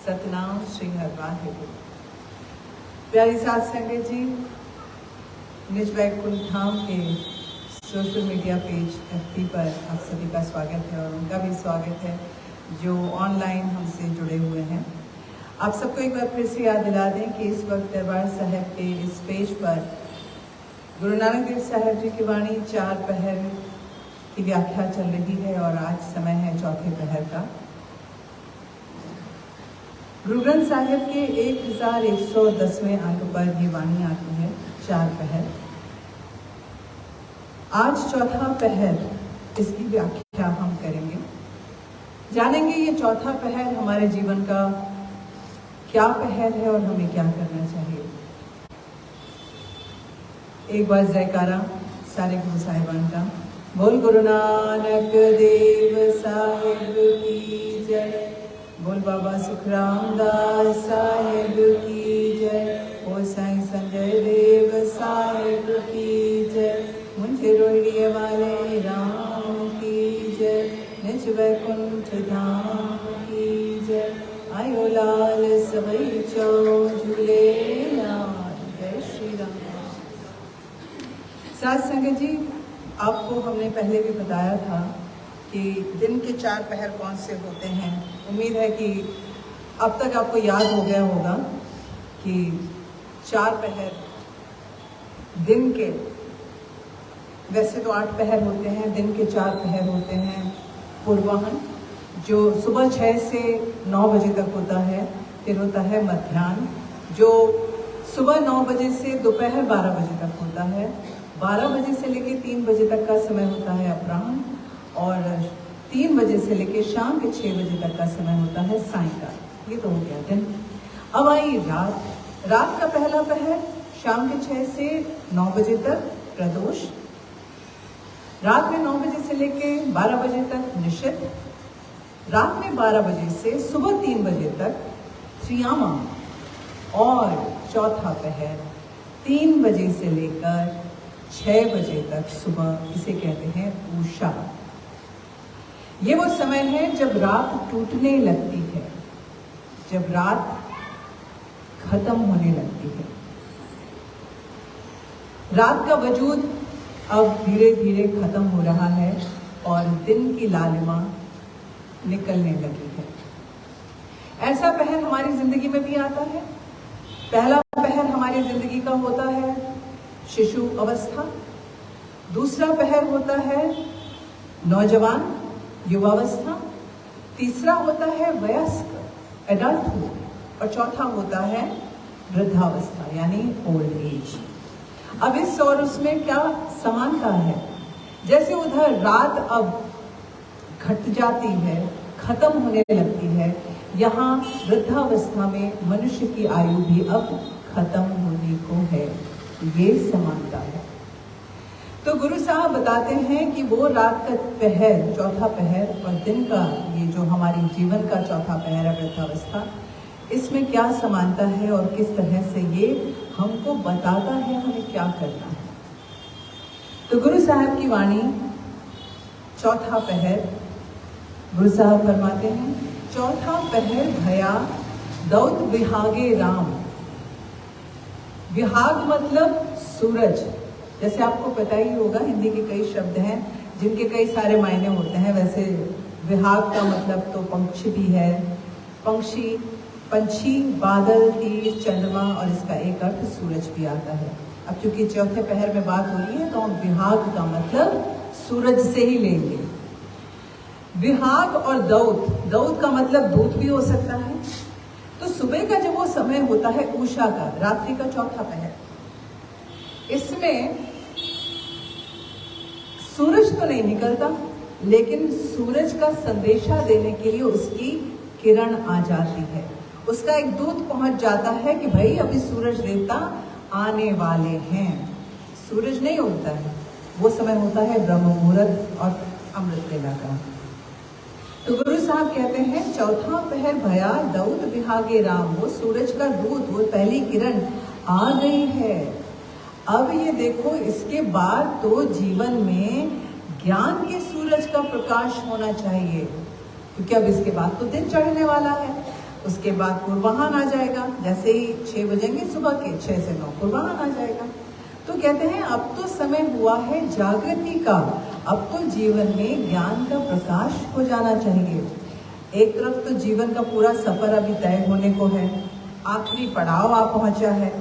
सतनाम श्री हरवाहिगुरु। प्यारी साध संगत जी, निज वैकुंठ धाम के सोशल मीडिया पेज FB पर आप सभी का स्वागत है और उनका भी स्वागत है जो ऑनलाइन हमसे जुड़े हुए हैं। आप सबको एक बार फिर से याद दिला दें कि इस वक्त दरबार साहब के इस पेज पर गुरु नानक देव साहब जी की वाणी 4 पहर की व्याख्या चल रही है और आज समय है चौथे पहर का। गुरु ग्रंथ साहिब के 1110वें अंक पर ये वाणी आती है 4 पहर। आज चौथा पहर, इसकी व्याख्या हम करेंगे, जानेंगे ये चौथा पहर हमारे जीवन का क्या पहर है और हमें क्या करना चाहिए। एक बार जयकारा सारे गुरु साहिबान का। बोल गुरु नानक देव साहिब की जय। बोल बाबा सुखराम दास साहिब की जय। ओ साईं संजय देव साहिब की जय। मुझे रोहिणी वाले राम की जय। निज वैकुंठ धाम की जय। आयो लाल सबई चौ झूले लाल। जय श्री राम। साध संगत जी, आपको हमने पहले भी बताया था कि दिन के 4 पहर कौन से होते हैं। उम्मीद है कि अब तक आपको याद हो गया होगा कि 4 पहर दिन के, वैसे तो 8 पहर होते हैं, दिन के 4 पहर होते हैं। पूर्वाहन जो सुबह 6 से 9 बजे तक होता है, फिर होता है मध्याह्न जो सुबह 9 बजे से दोपहर 12 बजे तक होता है। 12 बजे से लेकर 3 बजे तक का समय होता है अपराह्न और 3 बजे से लेकर शाम के 6 बजे तक का समय होता है सायंकाल। ये तो हो गया दिन। अब आई रात। रात का पहला पहर शाम के 6 से 9 बजे तक प्रदोष। रात में 9 बजे से लेकर 12 बजे तक निशित। रात में 12 बजे से सुबह 3 बजे तक त्रियामा। और चौथा पहर 3 बजे से लेकर 6 बजे तक सुबह, इसे कहते हैं उषा। ये वो समय है जब रात टूटने लगती है, जब रात खत्म होने लगती है। रात का वजूद अब धीरे धीरे खत्म हो रहा है और दिन की लालिमा निकलने लगी है। ऐसा पहर हमारी जिंदगी में भी आता है। पहला पहर हमारी जिंदगी का होता है शिशु अवस्था। दूसरा पहर होता है नौजवान युवावस्था। तीसरा होता है वयस्क एडल्टहुड और चौथा होता है वृद्धावस्था यानी ओल्ड एज। अब इस और उसमें क्या समानता है? जैसे उधर रात अब घट जाती है, खत्म होने लगती है, यहाँ वृद्धावस्था में मनुष्य की आयु भी अब खत्म होने को है। ये समानता है। तो गुरु साहब बताते हैं कि वो रात का पहर, चौथा पहर, और दिन का ये जो हमारे जीवन का चौथा पहर है वृद्धावस्था, इसमें क्या समानता है और किस तरह से ये हमको बताता है हमें क्या करना है। तो गुरु साहब की वाणी चौथा पहर, गुरु साहब फरमाते हैं, चौथा पहर भया दौत विहागे राम। विहाग मतलब सूरज। जैसे आपको पता ही होगा, हिंदी के कई शब्द हैं जिनके कई सारे मायने होते हैं। वैसे विहाग का मतलब तो पंक्षी भी है, पंछी, बादल, तीर, चंद्रमा, और इसका एक अर्थ सूरज भी आता है। अब चूंकि चौथे पहर में बात हो रही है तो हम विहाग का मतलब सूरज से ही लेंगे। विहाग और दौत, दौत का मतलब दूत भी हो सकता है। तो सुबह का जब वो समय होता है उषा का, रात्रि का चौथा पहर, इसमें सूरज तो नहीं निकलता, लेकिन सूरज का संदेशा देने के लिए उसकी किरण आ जाती है। उसका एक दूत पहुंच जाता है कि भाई अभी सूरज देवता आने वाले हैं। सूरज नहीं उगता है, वो समय होता है ब्रह्म मुहूर्त और अमृत वेला का। तो गुरु साहब कहते हैं चौथा पहर भया दौत विहागे राम। वो सूरज का दूत, वो पहली किरण आ गई है। अब ये देखो, इसके बाद तो जीवन में ज्ञान के सूरज का प्रकाश होना चाहिए, क्योंकि अब इसके बाद तो दिन चढ़ने वाला है। उसके बाद पूर्वाह्न आ जाएगा, जैसे ही 6 बजेंगे सुबह के 6 से 9 पूर्वाह्न आ जाएगा। तो कहते हैं अब तो समय हुआ है जागृति का, अब तो जीवन में ज्ञान का प्रकाश हो जाना चाहिए। एक तरफ तो जीवन का पूरा सफर अभी तय होने को है, आखिरी पड़ाव आ पहुंचा है,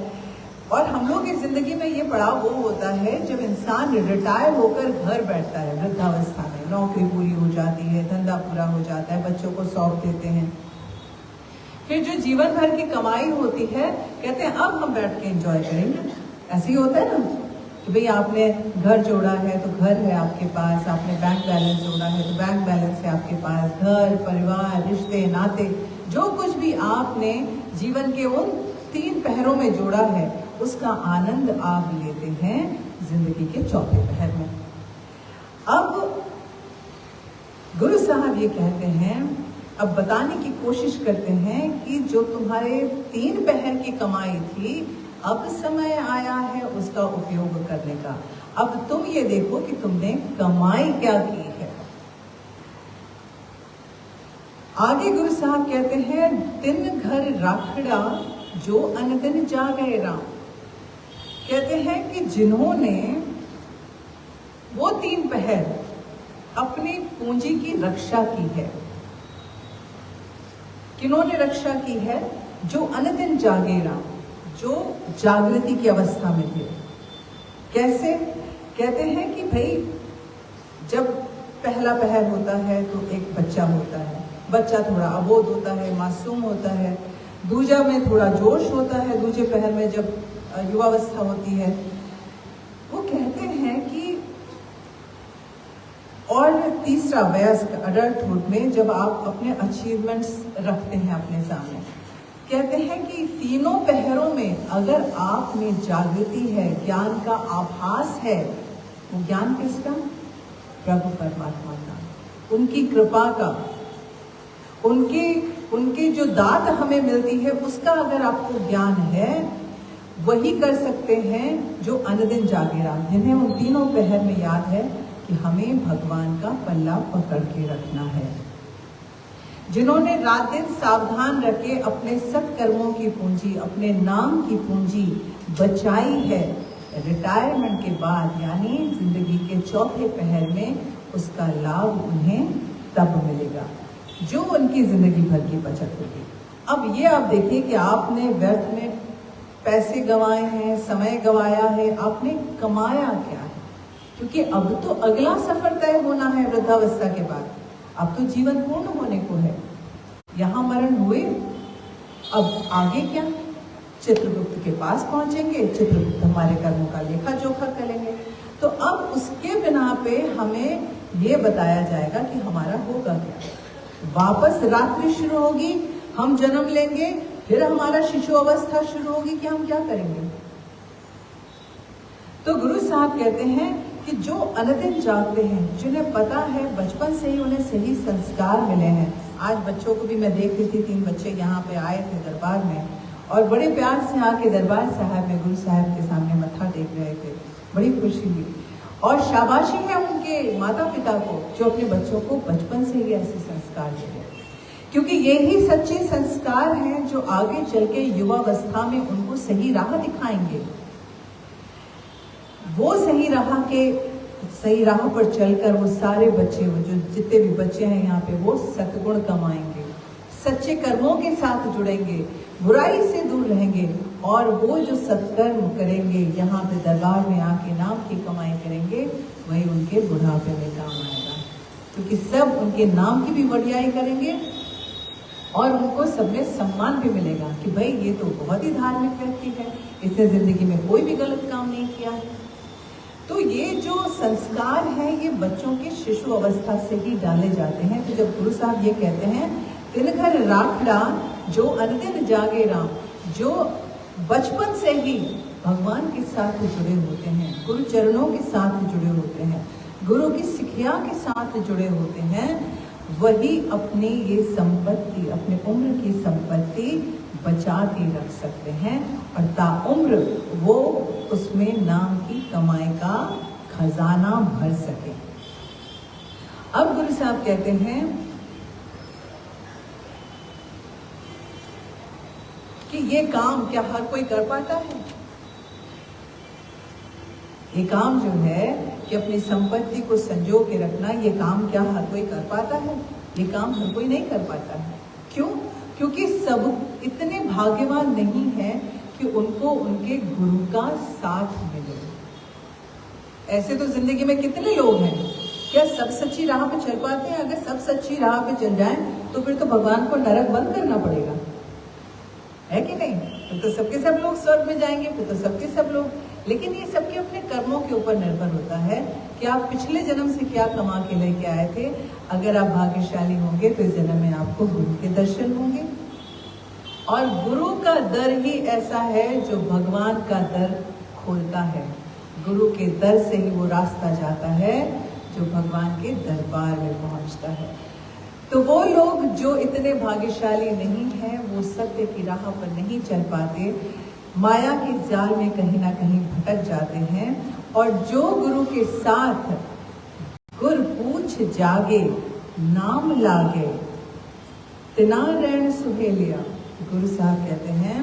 और हम लोग की जिंदगी में ये पड़ाव वो होता है जब इंसान रिटायर होकर घर बैठता है वृद्धावस्था में, नौकरी पूरी हो जाती है, धंधा पूरा हो जाता है, बच्चों को सौंप देते हैं, फिर जो जीवन भर की कमाई होती है कहते हैं अब हम बैठ के एंजॉय करेंगे। ऐसे ही होता है ना कि भाई आपने घर जोड़ा है तो घर है आपके पास, आपने बैंक बैलेंस जोड़ा है तो बैंक बैलेंस है आपके पास, घर परिवार रिश्ते नाते जो कुछ भी आपने जीवन के उन 3 पहरों में जोड़ा है उसका आनंद आप लेते हैं जिंदगी के चौथे पहर में। अब गुरु साहब ये कहते हैं, अब बताने की कोशिश करते हैं कि जो तुम्हारे 3 पहर की कमाई थी अब समय आया है उसका उपयोग करने का। अब तुम ये देखो कि तुमने कमाई क्या की है। आगे गुरु साहब कहते हैं, दिन घर राखड़ा जो अनदिन जागे राम। कहते हैं कि जिन्होंने वो 3 पहर अपनी पूंजी की रक्षा की है, किन्होंने रक्षा की है? जो अनदिन जागे राम, जो जागृति की अवस्था में थे। कैसे? कहते हैं कि भाई जब पहला पहर होता है तो एक बच्चा होता है, बच्चा थोड़ा अबोध होता है, मासूम होता है, दूजा में थोड़ा जोश होता है, दूजे पहर में जब युवावस्था होती है। वो कहते हैं कि और तीसरा वयस्क अडल्टहुड में जब आप अपने अचीवमेंट्स रखते हैं अपने सामने, कहते हैं कि तीनों पहरों में अगर आप में जागृति है, ज्ञान का आभास है, वो ज्ञान किसका? प्रभु परमात्मा का, उनकी कृपा का, उनके जो दात हमें मिलती है उसका अगर आपको ज्ञान है, वही कर सकते हैं जो अनदिन जागे राम, जिन्हें उन तीनों पहर में याद है कि हमें भगवान का पल्ला पकड़ के रखना है, जिन्होंने रात दिन सावधान रखे अपने सत्कर्मों की पूंजी, अपने नाम की पूंजी बचाई है। रिटायरमेंट के बाद यानी जिंदगी के चौथे पहर में उसका लाभ उन्हें तब मिलेगा जो उनकी जिंदगी भर की बचत होगी। अब ये आप देखिए कि आपने व्यर्थ में पैसे गंवाए हैं, समय गंवाया है, आपने कमाया क्या है? क्योंकि अब तो अगला सफर तय होना है वृद्धावस्था के बाद, अब तो जीवन पूर्ण होने को है। यहाँ मरण हुए, अब आगे क्या? चित्रगुप्त के पास पहुंचेंगे, चित्रगुप्त हमारे कर्मों का लेखा जोखा करेंगे। तो अब उसके बिना पे हमें ये बताया जाएगा कि हमारा होगा क्या। वापस रात्रि शुरू होगी, हम जन्म लेंगे, फिर हमारा शिशु अवस्था शुरू होगी कि हम क्या करेंगे। तो गुरु साहब कहते हैं कि जो अनदिन जागते हैं, जिन्हें पता है बचपन से ही उन्हें सही संस्कार मिले हैं। आज बच्चों को भी मैं देख रही थी, 3 बच्चे यहाँ पे आए थे दरबार में और बड़े प्यार से आके दरबार साहब में गुरु साहब के सामने मत्था टेक रहे थे, बड़ी खुशी हुई। और शाबाशी है उनके माता पिता को जो अपने बच्चों को बचपन से ही ऐसे संस्कार दे रहे हैं, क्योंकि यही सच्चे संस्कार हैं जो आगे चल के युवावस्था में उनको सही राह दिखाएंगे। वो सही राह पर चलकर वो सारे बच्चे, वो जो जितने भी बच्चे हैं यहाँ पे, वो सद्गुण कमाएंगे, सच्चे कर्मों के साथ जुड़ेंगे, बुराई से दूर रहेंगे और वो जो सत्कर्म करेंगे, यहाँ पे दरबार में आके नाम की कमाई करेंगे, वही उनके बुढ़ापे में काम आएगा। क्योंकि सब उनके नाम की भी बढ़ियाई करेंगे और उनको सब में सम्मान भी मिलेगा कि भाई ये तो बहुत ही धार्मिक व्यक्ति है, इसने जिंदगी में कोई भी गलत काम नहीं किया है। तो ये जो संस्कार है ये बच्चों के शिशु अवस्था से ही डाले जाते हैं। तो जब गुरु साहब ये कहते हैं, दिन घर राखड़ा जो अनदिन जागे राम, जो बचपन से ही भगवान के साथ जुड़े होते हैं, गुरु चरणों के साथ जुड़े होते हैं, गुरु की शिक्षा के साथ जुड़े होते हैं, वही अपनी ये संपत्ति, अपने उम्र की संपत्ति बचा के रख सकते हैं और ताउम्र वो उसमें नाम की कमाई का खजाना भर सके। अब गुरु साहब कहते हैं ये काम क्या हर कोई कर पाता है? ये काम जो है कि अपनी संपत्ति को संजो के रखना, ये काम क्या हर कोई कर पाता है? ये काम हर कोई नहीं कर पाता है। क्यों? क्योंकि सब इतने भाग्यवान नहीं है कि उनको उनके गुरु का साथ मिले। ऐसे तो जिंदगी में कितने लोग हैं, क्या सब सच्ची राह पे चल पाते हैं? अगर सब सच्ची राह पे चल जाएं तो फिर तो भगवान को नरक बंद करना पड़ेगा, है कि नहीं? फिर तो सबके सब लोग स्वर्ग में जाएंगे, फिर तो सबके सब लोग। लेकिन ये सबके अपने कर्मों के ऊपर निर्भर होता है कि आप पिछले जन्म से क्या कमा के लेके आए थे। अगर आप भाग्यशाली होंगे तो इस जन्म में आपको गुरु के दर्शन होंगे, और गुरु का दर ही ऐसा है जो भगवान का दर खोलता है। गुरु के दर से ही वो रास्ता जाता है जो भगवान के दरबार में पहुंचता है। तो वो लोग जो इतने भाग्यशाली नहीं हैं, वो सत्य की राह पर नहीं चल पाते, माया के जाल में कहीं ना कहीं भटक जाते हैं। और जो गुरु के साथ गुर पूछ जागे नाम लागे तिना रैन सुहेलिया, गुरु साहब कहते हैं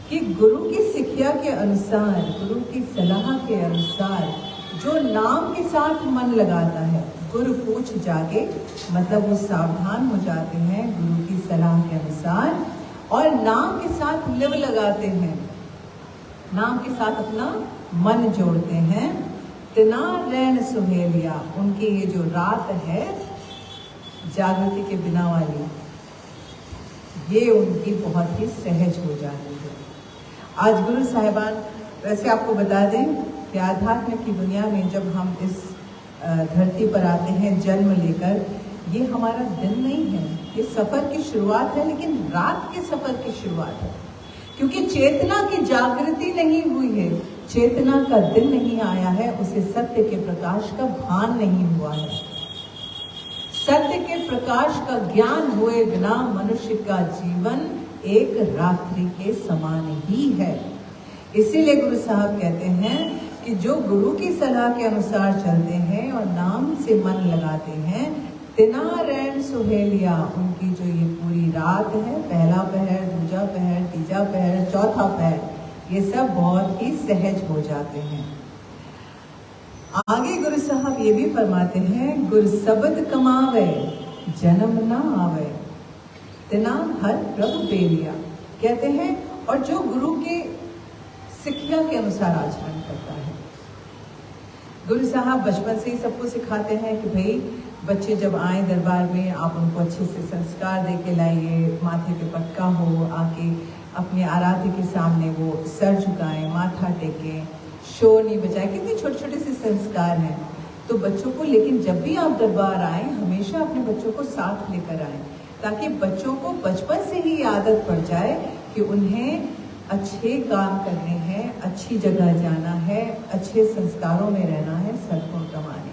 कि गुरु की शिक्षा के अनुसार, गुरु की सलाह के अनुसार जो नाम के साथ मन लगाता है, गुरु पूछ जागे मतलब वो सावधान हो जाते हैं गुरु की सलाह के अनुसार, और नाम के साथ लिव लगाते हैं, नाम के साथ अपना मन जोड़ते हैं। तिना रैन सुहेलिया, उनकी ये जो रात है जागृति के बिना वाली, ये उनकी बहुत ही सहज हो जाती है। आज गुरु साहिबान, वैसे आपको बता दें कि आध्यात्म की दुनिया में जब हम इस धरती पर आते हैं जन्म लेकर, ये हमारा दिन नहीं है, ये सफर की शुरुआत है, लेकिन रात के सफर की शुरुआत है। क्योंकि चेतना की जागृति नहीं हुई है, चेतना का दिन नहीं आया है, उसे सत्य के प्रकाश का भान नहीं हुआ है। सत्य के प्रकाश का ज्ञान हुए बिना मनुष्य का जीवन एक रात्रि के समान ही है। इसीलिए गुरु साहब कहते हैं कि जो गुरु की सलाह के अनुसार चलते हैं और नाम से मन लगाते हैं, तिना रैन सुहेलिया, उनकी जो ये पूरी रात है, पहला पहर, दूजा पहर, तीजा पहर, चौथा पहर, ये सब बहुत ही सहज हो जाते हैं। आगे गुरु साहब ये भी फरमाते हैं, गुर शब्द कमावे जन्म ना आवे तिना हर प्रभु पेलिया, कहते हैं। और जो गुरु के शिक्षा के अनुसार आचरण करता है, गुरु साहब बचपन से ही सबको सिखाते हैं कि भाई बच्चे जब आए दरबार में, आप उनको अच्छे से संस्कार दे के लाइए, माथे पे पटका हो, आके अपने आराध्य के सामने वो सर झुकाएं, माथा टेकें, शोर नहीं बजाए। कितने छोटे छोटे से संस्कार हैं तो बच्चों को, लेकिन जब भी आप दरबार आए हमेशा अपने बच्चों को साथ लेकर आए, ताकि बच्चों को बचपन से ही आदत पड़ जाए कि उन्हें अच्छे काम करने हैं, अच्छी जगह जाना है, अच्छे संस्कारों में रहना है, सद्गुण कमाने हैं।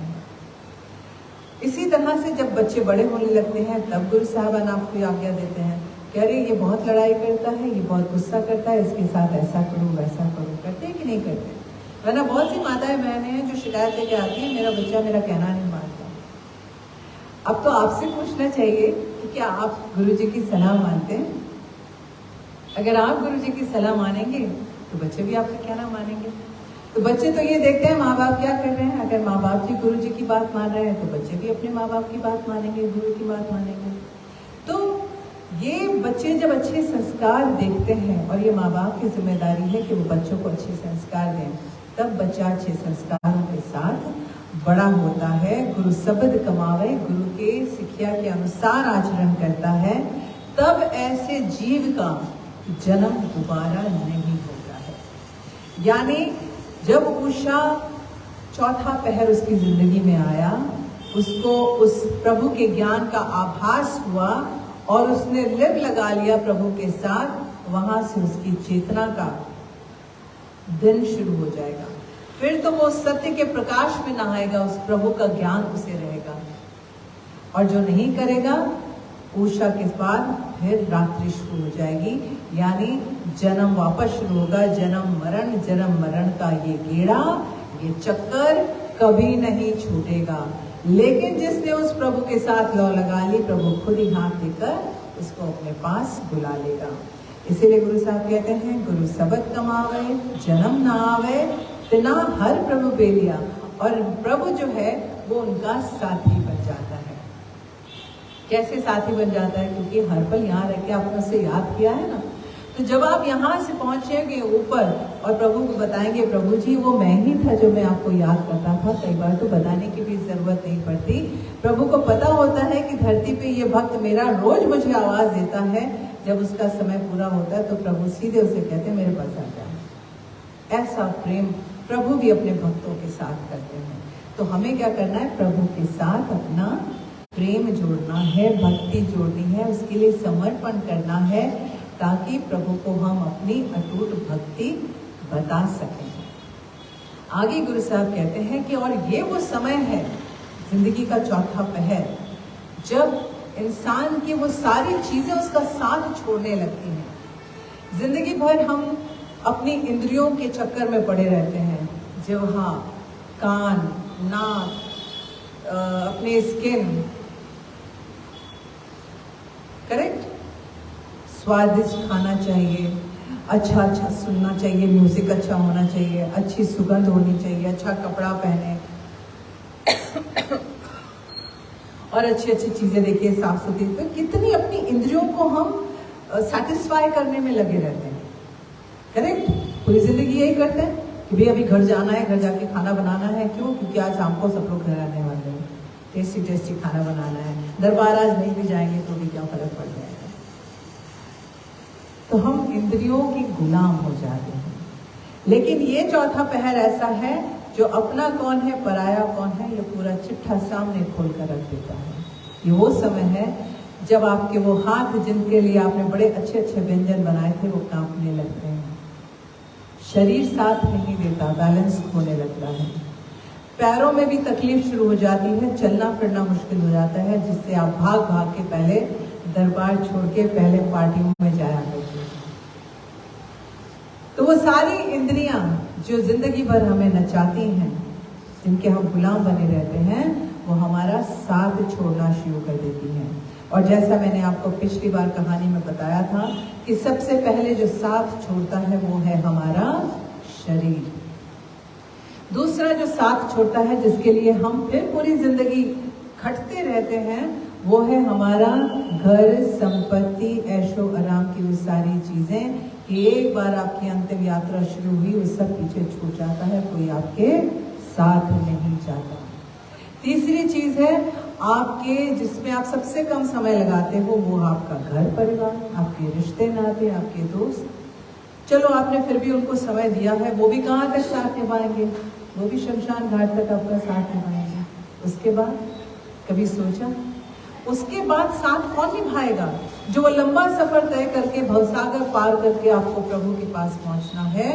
इसी तरह से जब बच्चे बड़े होने लगते हैं तब गुरु साहबान आपको आज्ञा देते हैं कि अरे ये बहुत लड़ाई करता है, ये बहुत गुस्सा करता है, इसके साथ ऐसा करो वैसा करो। करते हैं कि नहीं करते? वरना बहुत सी माताएं बहनें हैं जो शिकायत लेके आती है, मेरा बच्चा मेरा कहना नहीं मानता। अब तो आपसे पूछना चाहिए कि क्या आप गुरु जी की सलाह मानते हैं? अगर आप गुरु जी की सलाह मानेंगे तो बच्चे भी आपका कहना मानेंगे। तो बच्चे तो ये देखते हैं माँ बाप क्या कर रहे हैं, अगर माँ बाप जी गुरु जी की बात मान रहे हैं तो बच्चे भी अपने माँ बाप की बात मानेंगे, गुरु की बात मानेंगे। तो ये बच्चे जब अच्छे संस्कार देखते हैं, और ये माँ बाप की जिम्मेदारी है कि वो बच्चों को अच्छे संस्कार दें, तब बच्चा अच्छे संस्कारों के साथ बड़ा होता है, गुरु शब्द कमावे, गुरु के शिक्षा के अनुसार आचरण करता है, तब ऐसे जीव का जन्म दोबारा नहीं होता है। यानी जब उषा चौथा पहर उसकी जिंदगी में आया, उसको उस प्रभु के ज्ञान का आभास हुआ और उसने लिव लगा लिया प्रभु के साथ, वहां से उसकी चेतना का दिन शुरू हो जाएगा। फिर तो वो सत्य के प्रकाश में नहाएगा, उस प्रभु का ज्ञान उसे रहेगा। और जो नहीं करेगा, उषा के बाद फिर रात्रि शुरू हो जाएगी, यानी जन्म वापस शुरू होगा। जन्म मरण का ये गेड़ा, ये चक्कर कभी नहीं छूटेगा। लेकिन जिसने उस प्रभु के साथ लौ लगा ली, प्रभु खुद ही हाथ लेकर उसको अपने पास बुला लेगा। इसीलिए गुरु साहब कहते हैं, गुरु सबद कमावे जन्म ना आवे, तिना हर प्रभु बेलिया। और प्रभु जो है वो उनका साथी बन जाता है। कैसे साथी बन जाता है? क्योंकि हर पल यहाँ रह के आपने उससे याद किया है ना। तो जब आप यहाँ से पहुंचेंगे ऊपर और प्रभु को बताएंगे, प्रभु जी वो मैं ही था जो मैं आपको याद करता था। कई बार तो बताने की भी जरूरत नहीं पड़ती, प्रभु को पता होता है कि धरती पे ये भक्त मेरा रोज मुझे आवाज देता है। जब उसका समय पूरा होता है तो प्रभु सीधे उसे कहते हैं मेरे पास आ जा। ऐसा प्रेम प्रभु भी अपने भक्तों के साथ करते हैं। तो हमें क्या करना है? प्रभु के साथ अपना प्रेम जोड़ना है, भक्ति जोड़नी है, उसके लिए समर्पण करना है, ताकि प्रभु को हम अपनी अटूट भक्ति बता सकें। आगे गुरु साहब कहते हैं कि और ये वो समय है, जिंदगी का चौथा पहर, जब इंसान की वो सारी चीजें उसका साथ छोड़ने लगती हैं। जिंदगी भर हम अपनी इंद्रियों के चक्कर में पड़े रहते हैं, जिह्वा, कान, नाक, अपने स्किन, करेक्ट, स्वादिष्ट खाना चाहिए, अच्छा अच्छा सुनना चाहिए, म्यूजिक अच्छा होना चाहिए, अच्छी सुगंध होनी चाहिए, अच्छा कपड़ा पहने और अच्छी अच्छी चीजें देखिए, साफ सुथरी। तो कितनी अपनी इंद्रियों को हम सेटिस्फाई करने में लगे रहते हैं, करेक्ट। पूरी जिंदगी यही करते हैं कि भाई अभी घर जाना है, घर जाके खाना बनाना है। क्यों? क्योंकि आज शाम को सब लोग घर आने वाले हैं, टेस्टी टेस्टी खाना बनाना है। दरबार आज नहीं भी जाएंगे तो भी क्या फर्क पड़ जाएगा। तो हम इंद्रियों के गुलाम हो जाते हैं। लेकिन ये चौथा पहर ऐसा है जो अपना कौन है पराया कौन है ये पूरा चिट्ठा सामने खोल कर रख देता है। ये वो समय है जब आपके वो हाथ जिनके लिए आपने बड़े अच्छे अच्छे व्यंजन बनाए थे वो कांपने लगते हैं, शरीर साथ नहीं देता, बैलेंस खोने लगता है, पैरों में भी तकलीफ शुरू हो जाती है, चलना फिरना मुश्किल हो जाता है, जिससे आप भाग भाग के पहले दरबार छोड़ के पहले पार्टियों में जाया करते हैं। तो वो सारी इंद्रियां जो जिंदगी भर हमें नचाती हैं, जिनके हम गुलाम बने रहते हैं, वो हमारा साथ छोड़ना शुरू कर देती हैं। और जैसा मैंने आपको पिछली बार कहानी में बताया था कि सबसे पहले जो साथ छोड़ता है वो है हमारा शरीर। दूसरा जो साथ छोड़ता है, जिसके लिए हम फिर पूरी जिंदगी खटते रहते हैं, वो है हमारा घर, संपत्ति, ऐशो आराम की वो सारी चीजें कि एक बार आपकी अंतिम यात्रा शुरू हुई वो सब पीछे छूट जाता है, कोई आपके साथ नहीं जाता। तीसरी चीज है आपके, जिसमें आप सबसे कम समय लगाते हो, वो आपका घर परिवार, आपके रिश्ते नाते, आपके दोस्त। चलो आपने फिर भी उनको समय दिया है, वो भी कहाँ तक साथ निभाएंगे? वो भी शमशान घाट तक आपका साथ निभाएंगे। उसके बाद कभी सोचा? उसके बाद साथ कौन निभाएगा? जो वो लंबा सफर तय करके भवसागर पार करके आपको प्रभु के पास पहुंचना है,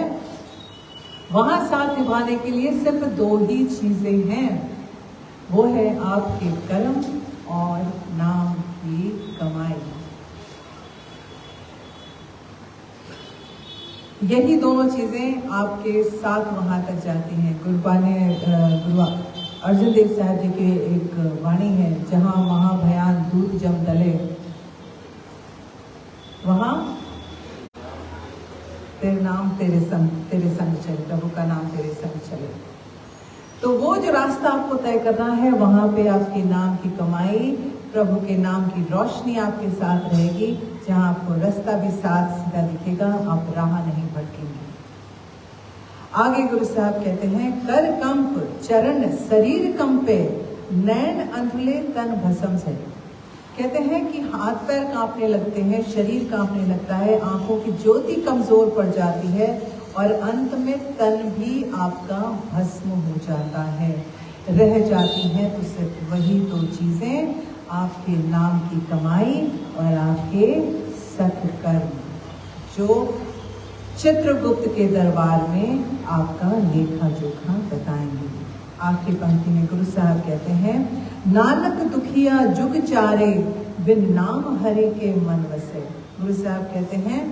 वहां साथ निभाने के लिए सिर्फ दो ही चीजें हैं, वो है आपके कर्म और नाम की कमाई। यही दोनों चीजें आपके साथ वहां तक जाती हैं। गुरु अर्जुन देव साहब जी के एक वाणी है, जहां महाभयान दूत जम दले, वहां तेरे नाम तेरे संग चले, प्रभु का नाम तेरे संग चले। तो वो जो रास्ता आपको तय करना है, वहां पे आपके नाम की कमाई, प्रभु के नाम की रोशनी आपके साथ रहेगी, जहां आपको रास्ता भी साथ सीधा दिखेगा, आप राह नहीं भटकेंगे। आगे गुरु साहब कहते हैं, कर कंप चरण शरीर कंपे, नैन अंधले तन भस्म से। कहते हैं कि हाथ पैर कांपने लगते हैं, शरीर कांपने लगता है, आंखों की ज्योति कमजोर पड़ जाती है और अंत में तन भी आपका भस्म हो जाता है। रह जाती हैं तो सिर्फ वही दो चीजें, आपके नाम की कमाई और आपके सत्कर्म, जो चित्रगुप्त के दरबार में आपका लेखा जोखा बताएंगे। आखिरी पंक्ति में गुरु साहब कहते हैं, नानक दुखिया जुग चारे, बिन नाम हरि के मन वसे। गुरु साहब कहते हैं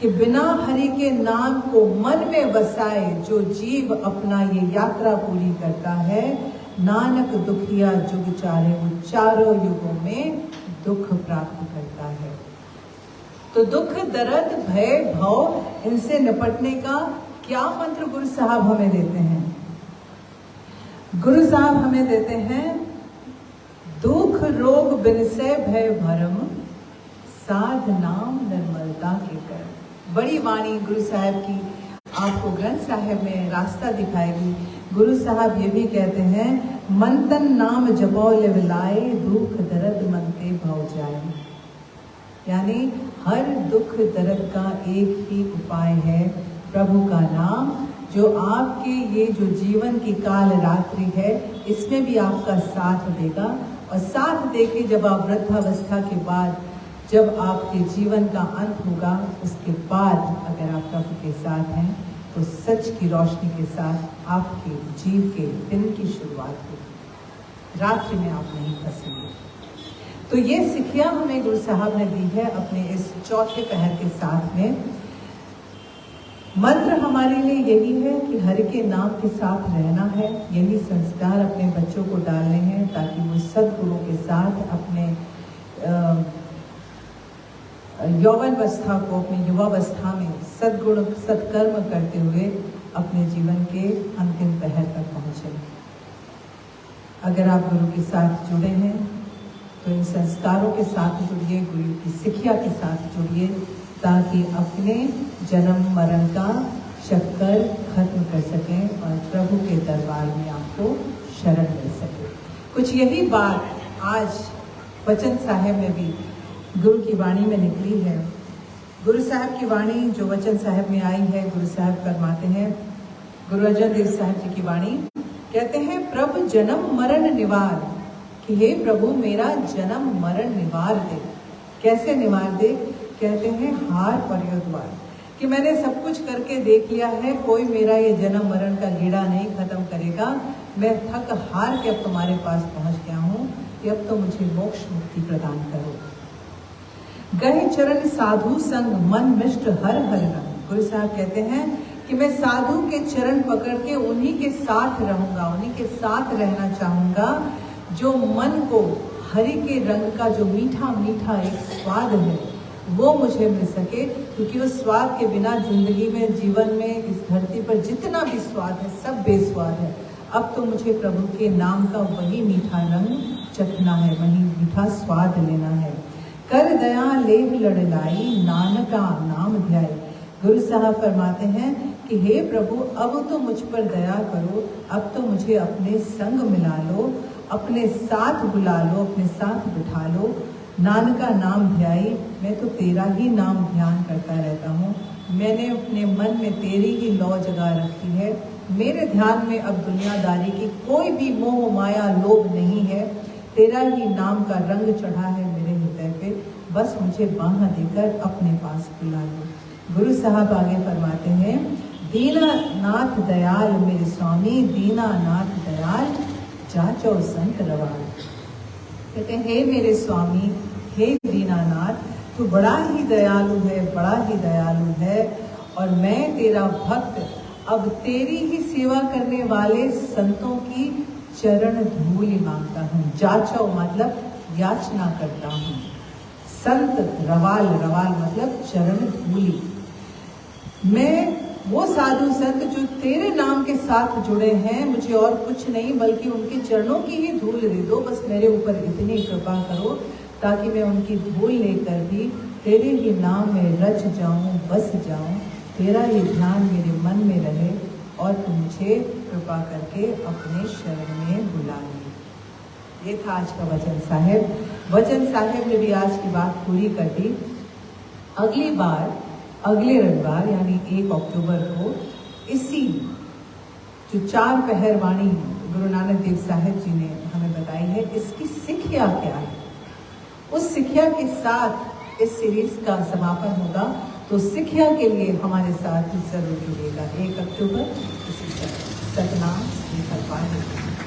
कि बिना हरि के नाम को मन में बसाए जो जीव अपना ये यात्रा पूरी करता है, नानक दुखिया जुग चारे, वो चारों युगों में दुख प्राप्त करता है। तो दुख, दर्द, भय, भव, इनसे निपटने का क्या मंत्र गुरु साहब हमें देते हैं? गुरु साहब हमें देते हैं, दुख रोग बिनसे भय भरम, साध नाम निर्मलता के कर। बड़ी वाणी गुरु साहब की आपको ग्रंथ साहिब में रास्ता दिखाएगी। गुरु साहब ये भी कहते हैं, मन तन नाम जपो लिवलाए, दुख दर्द मनते भव जाए। यानी हर दुख दर्द का एक ही उपाय है, प्रभु का नाम, जो आपके ये जो जीवन की काल रात्रि है इसमें भी आपका साथ देगा। और साथ देके जब आप वृद्धावस्था के बाद, जब आपके जीवन का अंत होगा, उसके बाद अगर आप प्रभु के साथ हैं तो सच की रोशनी के साथ आपके जीव के दिन की शुरुआत होगी, रात्रि में आप नहीं फंसेंगे। तो ये सिखिया हमें गुरु साहब ने दी है अपने इस चौथे पहर के साथ में। मंत्र हमारे लिए यही है कि हरि के नाम के साथ रहना है, यही संस्कार अपने बच्चों को डालने हैं ताकि वो सद्गुणों के साथ अपने यौवनावस्था को, अपनी युवावस्था में सद्गुण सत्कर्म करते हुए अपने जीवन के अंतिम पहर तक पहुँचे। अगर आप गुरु के साथ जुड़े हैं तो इन संस्कारों के साथ जुड़िए, गुरु की शिक्षा के साथ जुड़िए, ताकि अपने जन्म मरण का चक्कर खत्म कर सकें और प्रभु के दरबार में आपको शरण मिल सके। कुछ यही बात आज वचन साहिब में भी गुरु की वाणी में निकली है। गुरु साहब की वाणी जो वचन साहिब में आई है, गुरु साहब फरमाते हैं, गुरु अर्जन देव साहब जी की वाणी कहते हैं, प्रभु जन्म मरण निवार, कि हे प्रभु मेरा जन्म मरण निवार दे। कैसे निवार दे? कहते हैं हार परियोद्वार, कि मैंने सब कुछ करके देख लिया है, कोई मेरा ये जन्म मरण का गेड़ा नहीं खत्म करेगा, मैं थक हार के अब तुम्हारे पास पहुंच गया हूँ, कि अब तो मुझे मोक्ष मुक्ति प्रदान करो। गए चरण साधु संग मन मिष्ट हर हर रंग। गुरु साहब कहते हैं कि मैं साधु के चरण पकड़ के उन्हीं के साथ रहूंगा, उन्हीं के साथ रहना चाहूंगा, जो मन को हरि के रंग का जो मीठा मीठा एक स्वाद है वो मुझे मिल सके, क्योंकि उस स्वाद के बिना जिंदगी में, जीवन में, इस धरती पर जितना भी स्वाद है सब बेस्वाद है। अब तो मुझे प्रभु के नाम का वही मीठा रंग चखना है, वही मीठा स्वाद लेना है। कर दया लेव लड़लाई, नानका नाम ध्याय। गुरु साहब फरमाते हैं कि हे प्रभु अब तो मुझ पर दया करो, अब तो मुझे अपने संग मिला लो, अपने साथ बुला लो, अपने साथ बिठा लो। नानका नाम ध्याई, मैं तो तेरा ही नाम ध्यान करता रहता हूँ, मैंने अपने मन में तेरी ही लौ जगा रखी है, मेरे ध्यान में अब दुनियादारी की कोई भी मोह माया लोभ नहीं है, तेरा ही नाम का रंग चढ़ा है मेरे हृदय पे, बस मुझे बाह देकर अपने पास बुला लो। गुरु साहब आगे फरमाते हैं, दीनानाथ दयाल मेरे स्वामी, दीनानाथ दयाल जाचो संत रवाल। कहते हैं हे मेरे स्वामी, हे दीनानाथ, तू बड़ा ही दयालु है, बड़ा ही दयालु है, और मैं तेरा भक्त अब तेरी ही सेवा करने वाले संतों की चरण धूल मांगता हूँ। जाचो मतलब याचना करता हूँ, संत रवाल, रवाल मतलब चरण धूली। मैं वो साधु संत जो तेरे नाम के साथ जुड़े हैं, मुझे और कुछ नहीं बल्कि उनके चरणों की ही धूल दे दो, बस मेरे ऊपर इतनी कृपा करो ताकि मैं उनकी धूल लेकर भी तेरे ही नाम में रच जाऊं, बस जाऊं, तेरा ही ध्यान मेरे मन में रहे और तू मुझे कृपा करके अपने शरण में बुला ले। ये था आज का वचन साहिब। वचन साहिब ने भी आज की बात पूरी कर दी। अगली बार अगले रविवार यानी 1 अक्टूबर को इसी जो 4 पहर वाणी गुरु नानक देव साहिब जी ने हमें बताई है, इसकी शिक्षा क्या है, उस शिक्षा के साथ इस सीरीज का समापन होगा। तो शिक्षा के लिए हमारे साथ जरूर जुड़ेगा। 1 अक्टूबर इसी तरह। सतनाम श्री हरिपाल।